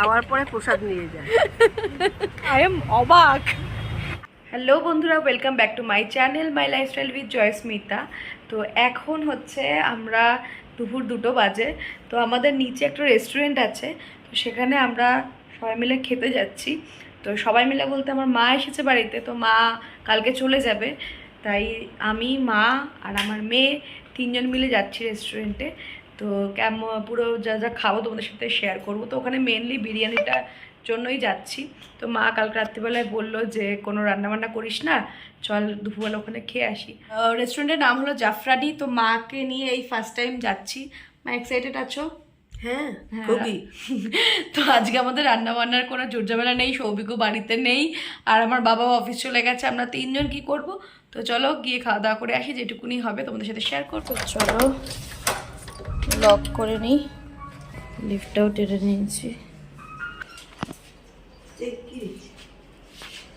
খাওয়ার পরে প্রসাদ নিয়ে যায়। আই এম অবাক। হ্যালো বন্ধুরা, welcome back to my channel my lifestyle with Joysmita. তো এখন হচ্ছে আমরা দুপুর 2টো বাজে। তো আমাদের নিচে একটা রেস্টুরেন্ট আছে, তো সেখানে আমরা সবাই মিলে খেতে যাচ্ছি। তো সবাই মিলে বলতে আমার মা এসেছে বাড়িতে, তো মা কালকে চলে যাবে, তাই আমি, মা আর আমার মেয়ে 3জন মিলে যাচ্ছি রেস্টুরেন্টে। তো পুরো যা যা খাবো তোমাদের সাথে শেয়ার করবো। তো ওখানে মেনলি বিরিয়ানিটা জন্যই যাচ্ছি। তো মা কালকে রাত্রিবেলায় বললো যে কোনো রান্নাবান্না করিস না, চল দুপুরবেলা ওখানে খেয়ে আসি। রেস্টুরেন্টের নাম হলো জাফরানি। তো মাকে নিয়ে এই ফার্স্ট টাইম যাচ্ছি। মা এক্সাইটেড আছো? হ্যাঁ, খুবই। তো আজকে আমাদের রান্নাবান্নার কোনো জোরঝামেলা নেই, সৌভিকও বাড়িতে নেই, আর আমার বাবাও অফিস চলে গেছে। আমরা 3জন কি করব? তো চলো গিয়ে খাওয়া দাওয়া করে আসি, যেটুকুনি হবে তোমাদের সাথে শেয়ার করবো। চলো লক করে নিই, লিফটটাও টেনে নিয়েছি।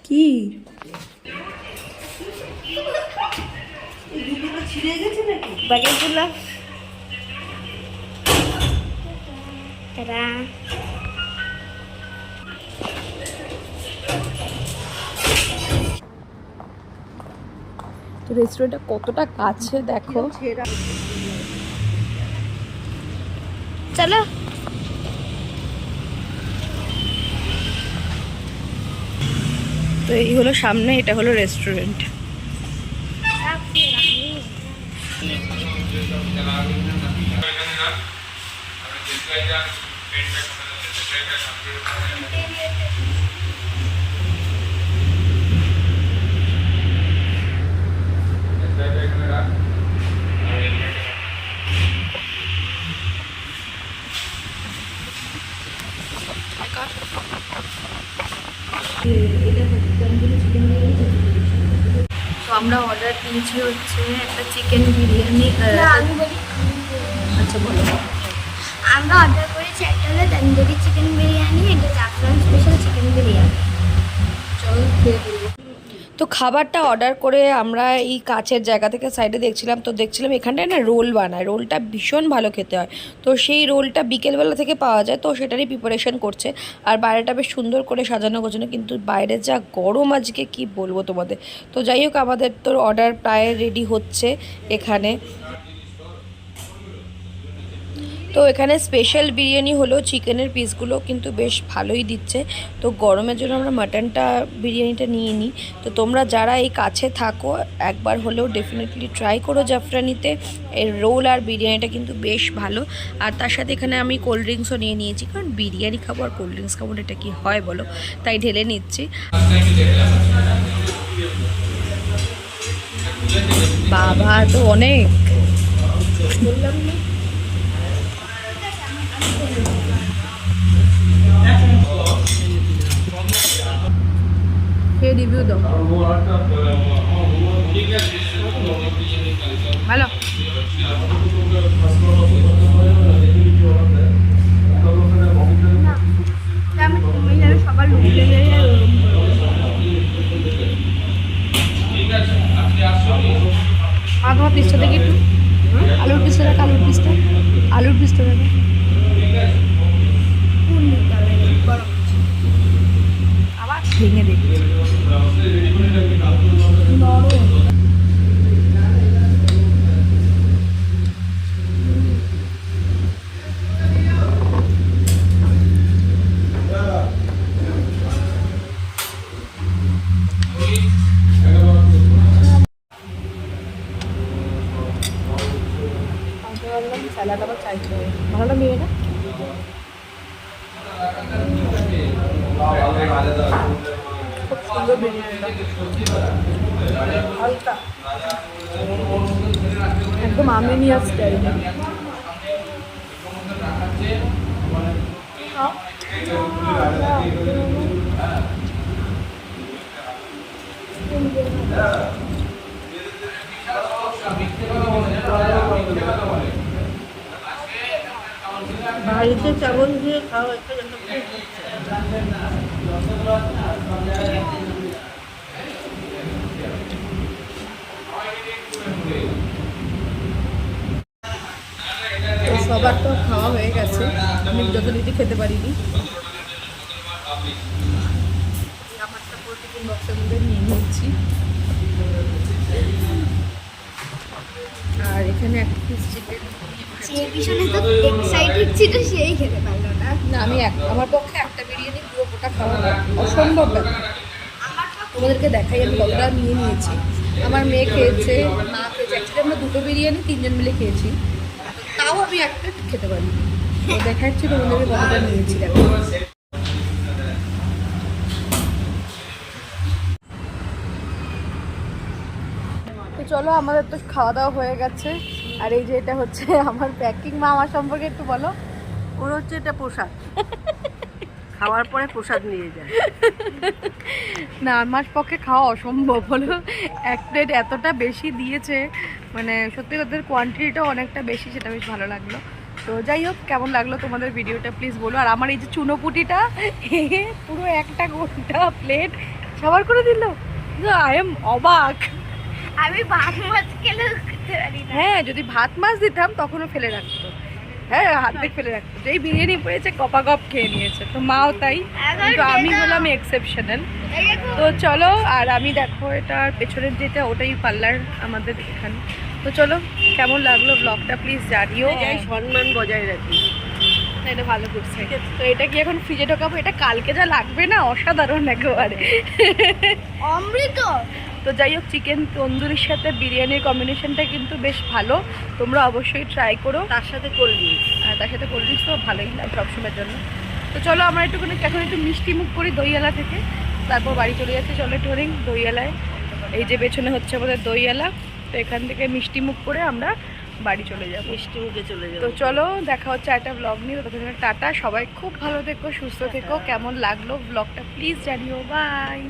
কি ছিঁড়ে গেছে নাকি ব্যাগের গুলা? তো রেস্টুরেন্টটা কতটা কাছে দেখো। চলো তো এই হলো সামনে, এটা হলো রেস্টুরেন্ট। তো আমরা অর্ডার দিয়েছি হচ্ছে একটা চিকেন বিরিয়ানি। আচ্ছা বলো। আমরা অর্ডার করেছি একটা হলো তন্দুরি চিকেন বিরিয়ানি, এটা জাফরান স্পেশাল চিকেন বিরিয়ানি। চল খেয়ে বলবো। তো খাবারটা অর্ডার করে আমরা এই কাছের জায়গা থেকে সাইডে দেখছিলাম, তো দেখছিলাম এখানটায় না রোল বানায়, রোলটা ভীষণ ভালো খেতে হয়। তো সেই রোলটা বিকেলবেলা থেকে পাওয়া যায়, তো সেটারই প্রিপারেশন করছে। আর বাইরেটা বেশ সুন্দর করে সাজানো গোছানো, কিন্তু বাইরে যা গরম আজকে কি বলবো তোমাদের। তো যাই হোক, আমাদের তো অর্ডার প্রায় রেডি হচ্ছে এখানে। তো এখানে স্পেশাল বিরিয়ানি হলো, চিকেনের পিসগুলো কিন্তু বেশ ভালোই দিচ্ছে। তো গরমের জন্য আমরা মাটনটা বিরিয়ানিটা নিয়ে নিই। তো তোমরা যারা এই কাছে থাকো একবার হলেও ডেফিনেটলি ট্রাই করো জাফরানিতে। এর রোল আর বিরিয়ানিটা কিন্তু বেশ ভালো। আর তার সাথে এখানে আমি কোল্ড ড্রিঙ্কসও নিয়ে নিয়েছি, কারণ বিরিয়ানি খাবো আর কোল্ড ড্রিঙ্কস খাবো, এটা কি হয় বলো, তাই ঢেলে নিচ্ছি। বাবা তো অনেক বললাম না। রিভিউ দাও। ভালো। সবার তোমার পিসটা দেখি একটু, আলুর পিসটা দেখ, আলুর পিসটা, আলুর পিসটা দেখো। আবার ভেঙে দেখি। স্যালাড আবার চাইতে হবে, ভালো লাগে এটা। খুব সুন্দর বিরিয়ানিটা, হালকা একদম আর্মেনিয়ান স্টাইল। বাড়িতে চাবল দিয়ে খাওয়া একটা সবার তো খাওয়া হয়ে গেছে, আমি যতটুকু খেতে পারিনি। টিফিন বক্সের মধ্যে নিয়ে নিচ্ছি। আর এখানে এক পিস চিকেন যে পিছনে তো এক্সাইটেড ছিল সেই খেতে পারলো না। না, আমি আমার পক্ষে একটা বিরিয়ানি পুরো গোটা খাওয়া অসম্ভব ব্যাপার। তোমাদেরকে দেখাই আমি কতটা নিয়ে নিয়েছি। আমার মেয়ে খেয়েছে, মা খেয়েছে, অ্যাকচুয়ালি আমরা দুটো বিরিয়ানি 3 জন মিলে খেয়েছি, তাও আমি একটা খেতে পারিনি। তো দেখাচ্ছি তোমাদেরকে কতটা নিয়েছি। দেখো তো চলো, আমাদের তো খাওয়া দাওয়া হয়ে গেছে। আর এই যে এটা হচ্ছে আমার প্যাকিং। মা আমার সম্পর্কে একটু বলো। ওর হচ্ছে এটা প্রসাদ, খাওয়ার পরে প্রসাদ নিয়ে যায়। না, আমার পক্ষে খাওয়া অসম্ভব হলো। এক প্লেট এতটা বেশি দিয়েছে, মানে সত্যি ওদের কোয়ান্টিটিটা অনেকটা বেশি, সেটা বেশ ভালো লাগলো। তো যাই হোক, কেমন লাগলো তোমাদের ভিডিওটা প্লিজ বলো। আর আমার এই যে চুনোপুটিটা পুরো একটা গোটা প্লেট সবার করে দিল। আই এম অবাক। আমি ভাত মাছ খেলে খেতে পারি না। হ্যাঁ, যদি ভাত মাছ দিতাম তখনও ফেলে রাখতো। হ্যাঁ, হাত থেকে ফেলে রাখতো। যেই বিরিয়ানি পড়েছে গপ খেয়ে নিয়েছে। তো মাও তাই, কিন্তু আমি হলাম এক্সেপশনাল। তো চলো, আর আমি দেখো এটার পেছনের যেটা ওটাই পার্লার আমাদের এখানে। তো চলো, কেমন লাগলো ব্লগটা প্লিজ জানিও। যাই সম্মান বজায় রাখি। না, এটা ভালো করছে। তো এটা কি এখন ফ্রিজে ঢোকাবো? এটা কালকে যা লাগবে না, অসাধারণ একেবারে অমৃত। তো যাই হোক, চিকেন তন্দুরির সাথে বিরিয়ানির কম্বিনেশনটা কিন্তু বেশ ভালো। তোমরা অবশ্যই ট্রাই করো। তার সাথে কোল্ড ড্রিঙ্কস। আর তার সাথে কোল্ড ড্রিঙ্কস তো ভালোই লাগে সবসময়ের জন্য। তো চলো, আমরা একটুখানি এখন একটু মিষ্টি মুখ করি দইয়ালা থেকে, তারপর বাড়ি চলে যাচ্ছে। চলো একটু দইয়ালায়, এই যে পেছনে হচ্ছে আমাদের দইয়ালা। তো এখান থেকে মিষ্টি মুখ করে আমরা বাড়ি চলে যাবো, মিষ্টি মুখে চলে যাবো। তো চলো, দেখা হচ্ছে একটা ব্লগ নিয়ে। ততক্ষণ টাটা, সবাই খুব ভালো থেকো, সুস্থ থেকো। কেমন লাগলো ব্লগটা প্লিজ জানিও। বাই।